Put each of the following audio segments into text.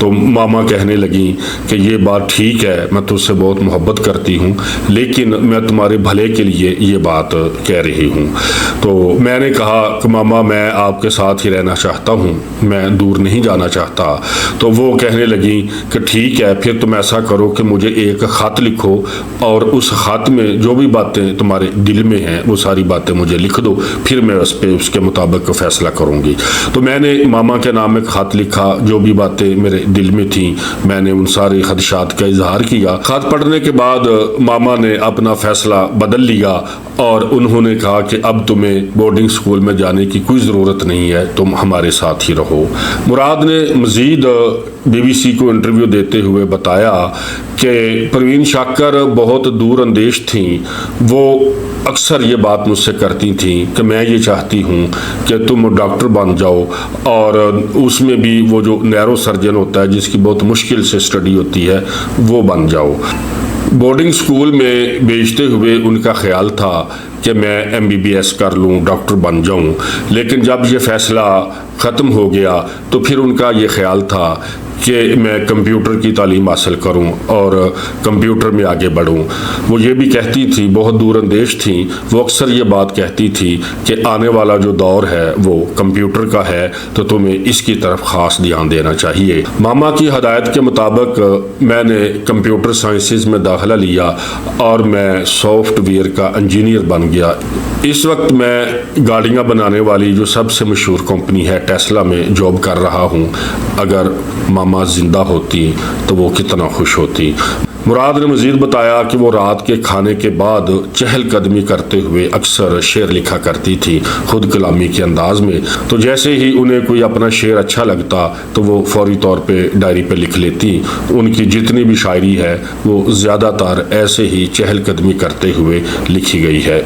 تو ماما کہنے لگیں کہ یہ بات ٹھیک ہے، میں تجھ سے بہت محبت کرتی ہوں، لیکن میں تمہارے بھلے کے لیے یہ بات کہہ رہی ہوں۔ تو میں نے کہا کہ ماما میں آپ کے ساتھ ہی رہنا چاہتا ہوں، میں دور نہیں جانا چاہتا۔ تو وہ کہنے لگیں کہ ٹھیک ہے، پھر تم ایسا کرو کہ مجھے ایک خط لکھو اور اس خط میں جو بھی باتیں تمہارے دل میں ہیں وہ ساری باتیں مجھے لکھ دو، پھر میں اس کے مطابق فیصلہ کروں گی۔ تو میں نے ماما کے نام ایک خط لکھا، جو بھی باتیں میرے دل میں تھیں میں نے ان سارے خدشات کا اظہار کیا۔ خط پڑھنے کے بعد ماما نے اپنا فیصلہ بدل لیا اور انہوں نے کہا کہ اب تمہیں بورڈنگ سکول میں جانے کی کوئی ضرورت نہیں ہے، تم ہمارے ساتھ ہی رہو۔ مراد نے مزید BBC کو انٹرویو دیتے ہوئے بتایا کہ پروین شاکر بہت دور اندیش تھیں، وہ اکثر یہ بات مجھ سے کرتی تھیں کہ میں یہ چاہتی ہوں کہ تم ڈاکٹر بن جاؤ، اور اس میں بھی وہ جو نیرو سرجن ہوتا ہے جس کی بہت مشکل سے اسٹڈی ہوتی ہے وہ بن جاؤ۔ بورڈنگ سکول میں بھیجتے ہوئے ان کا خیال تھا کہ میں MBBS کر لوں، ڈاکٹر بن جاؤں، لیکن جب یہ فیصلہ ختم ہو گیا تو پھر ان کا یہ خیال تھا کہ میں کمپیوٹر کی تعلیم حاصل کروں اور کمپیوٹر میں آگے بڑھوں۔ وہ یہ بھی کہتی تھی، بہت دور اندیش تھیں، وہ اکثر یہ بات کہتی تھی کہ آنے والا جو دور ہے وہ کمپیوٹر کا ہے، تو تمہیں اس کی طرف خاص دھیان دینا چاہیے۔ ماما کی ہدایت کے مطابق میں نے کمپیوٹر سائنسز میں داخلہ لیا اور میں سافٹ ویئر کا انجینئر بن گیا۔ اس وقت میں گاڑیاں بنانے والی جو سب سے مشہور کمپنی ہے ٹیسلا میں جاب کر رہا ہوں۔ اگر ماما زندہ ہوتی تو وہ کتنا خوش ہوتی۔ مراد نے مزید بتایا کہ وہ رات کے کھانے کے بعد چہل قدمی کرتے ہوئے اکثر شعر لکھا کرتی تھی، خود کلامی کے انداز میں۔ تو جیسے ہی انہیں کوئی اپنا شعر اچھا لگتا تو وہ فوری طور پہ ڈائری پہ لکھ لیتی۔ ان کی جتنی بھی شاعری ہے وہ زیادہ تر ایسے ہی چہل قدمی کرتے ہوئے لکھی گئی ہے۔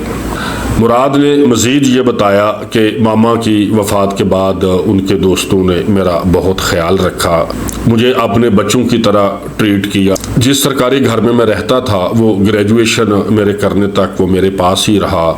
مراد نے مزید یہ بتایا کہ ماما کی وفات کے بعد ان کے دوستوں نے میرا بہت خیال رکھا، مجھے اپنے بچوں کی طرح ٹریٹ کیا۔ جس سرکاری گھر میں رہتا تھا وہ گریجویشن میرے کرنے تک وہ میرے پاس ہی رہا۔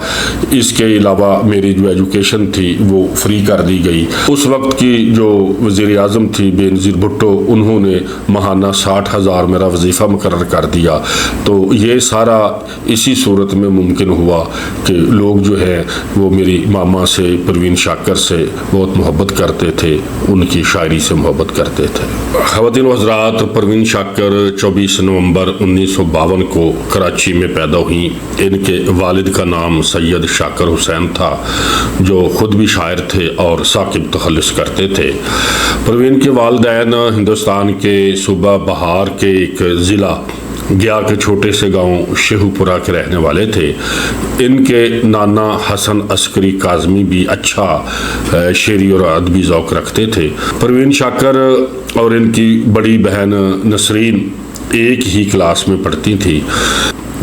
اس کے علاوہ میری جو ایجوکیشن تھی وہ فری کر دی گئی۔ اس وقت کی جو وزیر اعظم تھی بینظیر بھٹو، انہوں نے ماہانہ 60,000 میرا وظیفہ مقرر کر دیا۔ تو یہ سارا اسی صورت میں ممکن ہوا کہ لوگ جو ہے وہ میری ماما سے، پروین شاکر سے بہت محبت کرتے تھے، ان کی شاعری سے محبت کرتے تھے۔ خواتین و حضرات، پروین شاکر 24 نومبر 1952 کو کراچی میں پیدا ہوئی۔ ان کے والد کا نام سید شاکر حسین تھا، جو خود بھی شاعر تھے اور ثاقب تخلص کرتے تھے۔ پروین کے والدین ہندوستان کے صوبہ بہار کے ایک ضلع گیا کے چھوٹے سے گاؤں شیخو پورہ کے رہنے والے تھے۔ ان کے نانا حسن عسکری کاظمی بھی اچھا شعری اور ادبی ذوق رکھتے تھے۔ پروین شاکر اور ان کی بڑی بہن نسرین ایک ہی کلاس میں پڑھتی تھی۔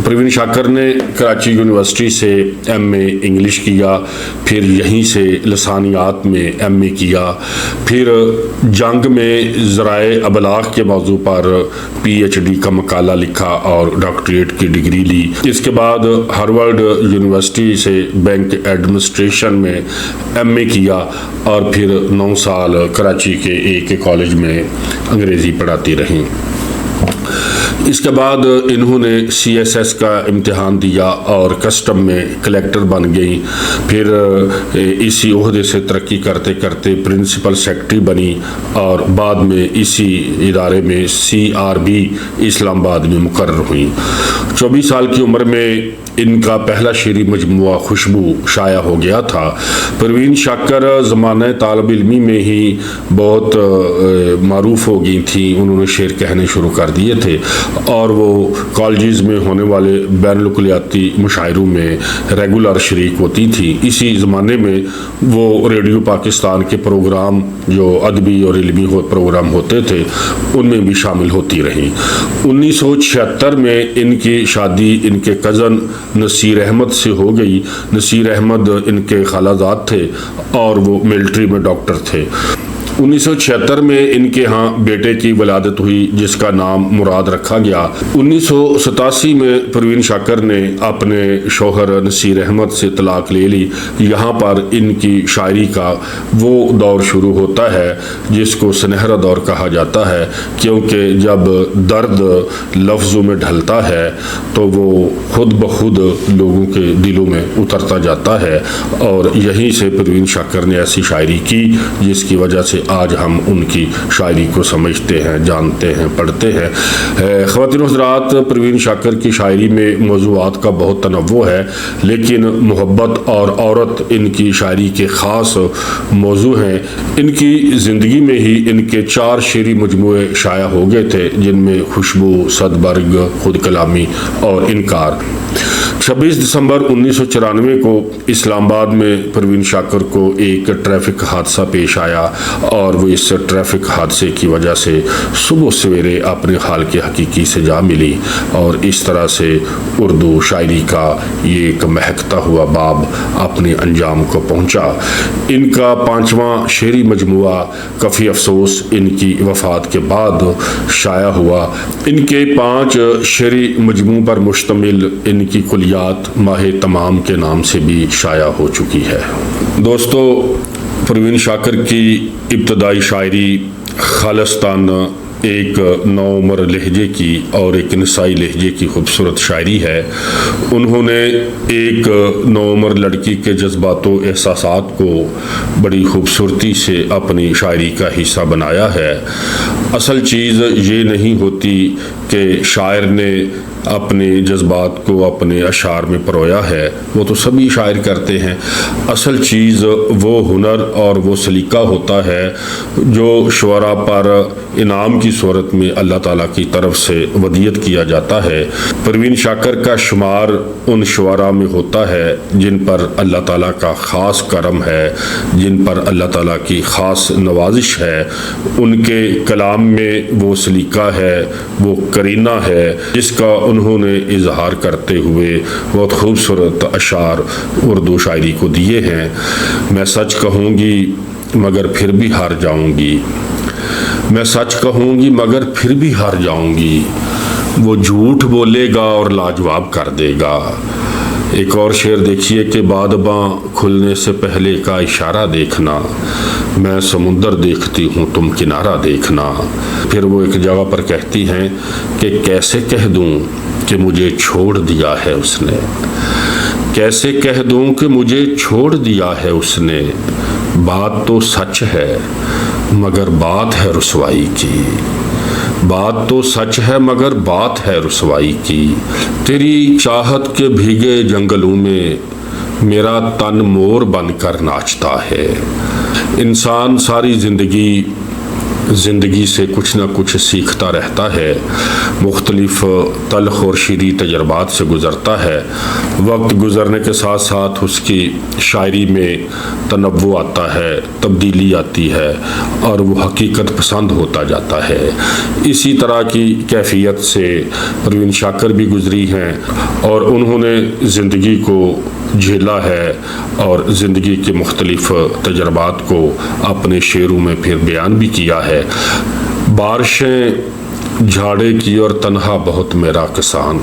پروین شاکر نے کراچی یونیورسٹی سے MA انگلش کیا، پھر یہیں سے لسانیات میں MA کیا، پھر جنگ میں ذرائع ابلاغ کے موضوع پر PhD کا مقالہ لکھا اور ڈاکٹریٹ کی ڈگری لی۔ اس کے بعد ہارورڈ یونیورسٹی سے بینک ایڈمنسٹریشن میں MA کیا اور پھر 9 سال کراچی کے ایک کالج میں انگریزی پڑھاتی رہیں۔ اس کے بعد انہوں نے CSS کا امتحان دیا اور کسٹم میں کلیکٹر بن گئی، پھر اسی عہدے سے ترقی کرتے کرتے پرنسپل سیکرٹری بنی اور بعد میں اسی ادارے میں CRB اسلام آباد میں مقرر ہوئی۔ 24 سال کی عمر میں ان کا پہلا شعری مجموعہ خوشبو شائع ہو گیا تھا۔ پروین شاکر زمانہ طالب علمی میں ہی بہت معروف ہو گئی تھیں، انہوں نے شعر کہنے شروع کر دیے تھے اور وہ کالجز میں ہونے والے بین الاقوامی مشاعروں میں ریگولر شریک ہوتی تھی۔ اسی زمانے میں وہ ریڈیو پاکستان کے پروگرام جو ادبی اور علمی پروگرام ہوتے تھے ان میں بھی شامل ہوتی رہیں۔ 1976 میں ان کی شادی ان کے کزن نصیر احمد سے ہو گئی۔ نصیر احمد ان کے خالہ زاد تھے اور وہ ملٹری میں ڈاکٹر تھے۔ 1976 میں ان کے ہاں بیٹے کی ولادت ہوئی جس کا نام مراد رکھا گیا۔ 1987 میں پروین شاکر نے اپنے شوہر نصیر احمد سے طلاق لے لی۔ یہاں پر ان کی شاعری کا وہ دور شروع ہوتا ہے جس کو سنہرا دور کہا جاتا ہے، کیونکہ جب درد لفظوں میں ڈھلتا ہے تو وہ خود بخود لوگوں کے دلوں میں اترتا جاتا ہے، اور یہیں سے پروین شاکر نے ایسی شاعری کی جس کی وجہ سے آج ہم ان کی شاعری کو سمجھتے ہیں، جانتے ہیں، پڑھتے ہیں۔ خواتین و حضرات، پروین شاکر کی شاعری میں موضوعات کا بہت تنوع ہے، لیکن محبت اور عورت ان کی شاعری کے خاص موضوع ہیں۔ ان کی زندگی میں ہی ان کے 4 شعری مجموعے شائع ہو گئے تھے، جن میں خوشبو، صدبرگ، خود کلامی اور انکار۔ 26 دسمبر 1994 کو اسلام آباد میں پروین شاکر کو ایک ٹریفک حادثہ پیش آیا، اور وہ اس ٹریفک حادثے کی وجہ سے صبح سویرے اپنے حال کے حقیقی سے جا ملی، اور اس طرح سے اردو شاعری کا یہ ایک مہکتا ہوا باب اپنے انجام کو پہنچا۔ ان کا 5واں شعری مجموعہ کفی افسوس ان کی وفات کے بعد شائع ہوا۔ ان کے 5 شعری مجموعوں پر مشتمل ان کی کلیات ماہ تمام کے نام سے بھی شائع ہو چکی ہے۔ دوستو، پروین شاکر کی ابتدائی شاعری خالصتاً ایک نوعمر لہجے کی اور ایک نسائی لہجے کی خوبصورت شاعری ہے۔ انہوں نے ایک نوعمر لڑکی کے جذبات و احساسات کو بڑی خوبصورتی سے اپنی شاعری کا حصہ بنایا ہے۔ اصل چیز یہ نہیں ہوتی کہ شاعر نے اپنے جذبات کو اپنے اشعار میں پرویا ہے، وہ تو سبھی شاعر کرتے ہیں۔ اصل چیز وہ ہنر اور وہ سلیقہ ہوتا ہے جو شعراء پر انعام کی صورت میں اللہ تعالیٰ کی طرف سے ودیت کیا جاتا ہے۔ پروین شاکر کا شمار ان شعراء میں ہوتا ہے جن پر اللہ تعالیٰ کا خاص کرم ہے، جن پر اللہ تعالیٰ کی خاص نوازش ہے۔ ان کے کلام میں وہ سلیقہ ہے، وہ کرینہ ہے جس کا انہوں نے اظہار کرتے ہوئے بہت خوبصورت اشعار اردو شاعری کو دیے ہیں۔ میں سچ کہوں گی مگر پھر بھی ہار جاؤں گی، میں سچ کہوں گی مگر پھر بھی ہار جاؤں گی، وہ جھوٹ بولے گا اور لاجواب کر دے گا۔ ایک اور شعر دیکھیے کہ بادباں کھلنے سے پہلے کا اشارہ دیکھنا، میں سمندر دیکھتی ہوں تم کنارہ دیکھنا۔ پھر وہ ایک جگہ پر کہتی ہیں کہ کیسے کہہ دوں کہ مجھے چھوڑ دیا ہے اس نے، کیسے کہہ دوں کہ مجھے چھوڑ دیا ہے اس نے، بات تو سچ ہے مگر بات ہے رسوائی کی، بات تو سچ ہے مگر بات ہے رسوائی کی، تیری چاہت کے بھیگے جنگلوں میں میرا تن مور بن کر ناچتا ہے۔ انسان ساری زندگی سے کچھ نہ کچھ سیکھتا رہتا ہے، مختلف تلخ اور شیریں تجربات سے گزرتا ہے۔ وقت گزرنے کے ساتھ ساتھ اس کی شاعری میں تنوع آتا ہے، تبدیلی آتی ہے، اور وہ حقیقت پسند ہوتا جاتا ہے۔ اسی طرح کی کیفیت سے پروین شاکر بھی گزری ہیں، اور انہوں نے زندگی کو جھیلا ہے اور زندگی کے مختلف تجربات کو اپنے شعروں میں پھر بیان بھی کیا ہے۔ بارشیں جھاڑے کی اور تنہا بہت میرا کسان،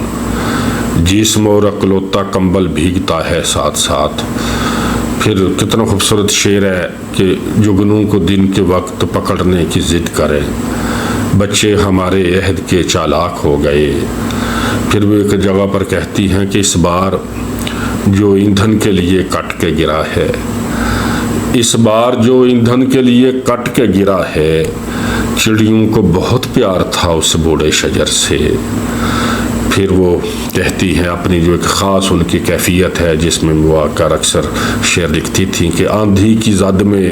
جسم اور اکلوتا کمبل بھیگتا ہے ساتھ ساتھ۔ پھر کتنا خوبصورت شعر ہے کہ جگنوں کو دن کے وقت پکڑنے کی ضد کرے، بچے ہمارے عہد کے چالاک ہو گئے۔ پھر وہ ایک جگہ پر کہتی ہیں کہ اس بار جو ایندھن کے لیے کٹ کے گرا ہے، اس بار جو ایندھن کے لیے کٹ کے گرا ہے، چڑیوں کو بہت پیار تھا اس بوڑھے شجر سے۔ پھر وہ کہتی ہیں اپنی جو ایک خاص ان کی کیفیت ہے جس میں وہ آ کر اکثر شعر لکھتی تھیں کہ آندھی کی زد میں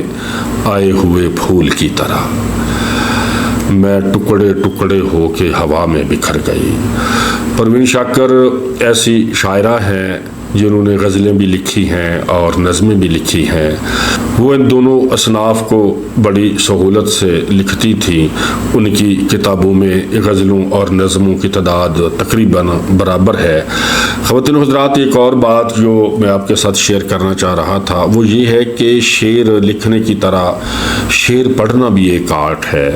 آئے ہوئے پھول کی طرح میں ٹکڑے ٹکڑے ہو کے ہوا میں بکھر گئی۔ پروین شاکر ایسی شاعرہ ہیں جنہوں نے غزلیں بھی لکھی ہیں اور نظمیں بھی لکھی ہیں، وہ ان دونوں اصناف کو بڑی سہولت سے لکھتی تھیں۔ ان کی کتابوں میں غزلوں اور نظموں کی تعداد تقریباً برابر ہے۔ خواتین و حضرات، ایک اور بات جو میں آپ کے ساتھ شیئر کرنا چاہ رہا تھا وہ یہ ہے کہ شعر لکھنے کی طرح شعر پڑھنا بھی ایک آرٹ ہے،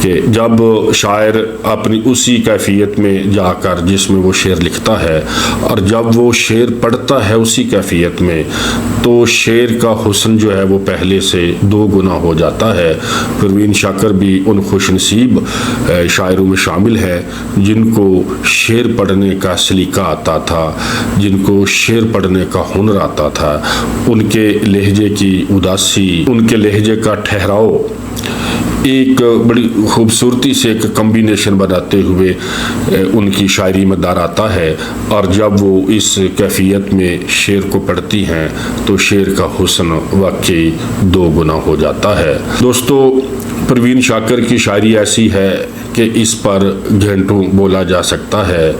کہ جب شاعر اپنی اسی کیفیت میں جا کر جس میں وہ شعر لکھتا ہے اور جب وہ شعر پڑھتا ہے اسی کیفیت میں، تو شعر کا حسن جو ہے وہ پہلے سے 2 گنا ہو جاتا ہے۔ پروین شاکر بھی ان خوش نصیب شاعروں میں شامل ہے جن کو شعر پڑھنے کا سلیقہ آتا تھا، جن کو شعر پڑھنے کا ہنر آتا تھا۔ ان کے لہجے کی اداسی، ان کے لہجے کا ٹھہراؤ ایک بڑی خوبصورتی سے ایک کمبینیشن بناتے ہوئے ان کی شاعری میں دار آتا ہے، اور جب وہ اس کیفیت میں شعر کو پڑھتی ہیں تو شعر کا حسن واقعی 2 گنا ہو جاتا ہے۔ دوستو، پروین شاکر کی شاعری ایسی ہے کہ اس پر گھنٹوں بولا جا سکتا ہے۔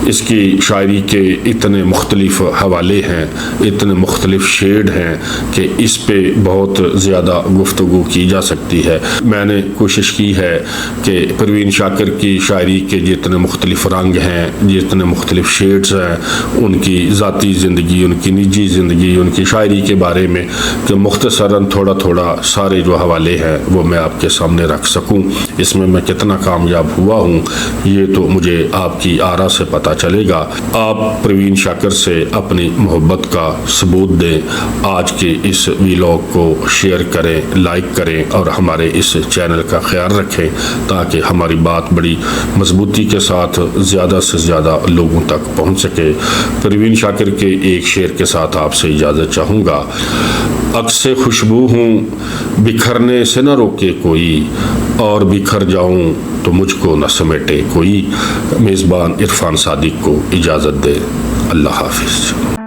اس کی شاعری کے اتنے مختلف حوالے ہیں، اتنے مختلف شیڈ ہیں کہ اس پہ بہت زیادہ گفتگو کی جا سکتی ہے۔ میں نے کوشش کی ہے کہ پروین شاکر کی شاعری کے جتنے مختلف رنگ ہیں، جتنے مختلف شیڈز ہیں، ان کی ذاتی زندگی، ان کی نجی زندگی، ان کی شاعری کے بارے میں کہ مختصراً تھوڑا تھوڑا سارے جو حوالے ہیں وہ میں آپ کے سامنے رکھ سکوں۔ اس میں میں کتنا کامیاب ہوا ہوں یہ تو مجھے آپ کی آرا سے پتہ چلے گا۔ آپ پروین شاکر سے اپنی محبت کا ثبوت دیں، آج کے اس ویلاگ کو شیئر کریں، لائک کریں اور ہمارے اس چینل کا خیال رکھیں تاکہ ہماری بات بڑی مضبوطی کے ساتھ زیادہ سے زیادہ لوگوں تک پہنچ سکے۔ پروین شاکر کے ایک شعر کے ساتھ آپ سے اجازت چاہوں گا۔ عکس خوشبو ہوں بکھرنے سے نہ روکے کوئی، اور بکھر جاؤں تو مجھ کو نہ سمیٹے کوئی۔ میزبان عرفان صادق کو اجازت دے۔ اللہ حافظ۔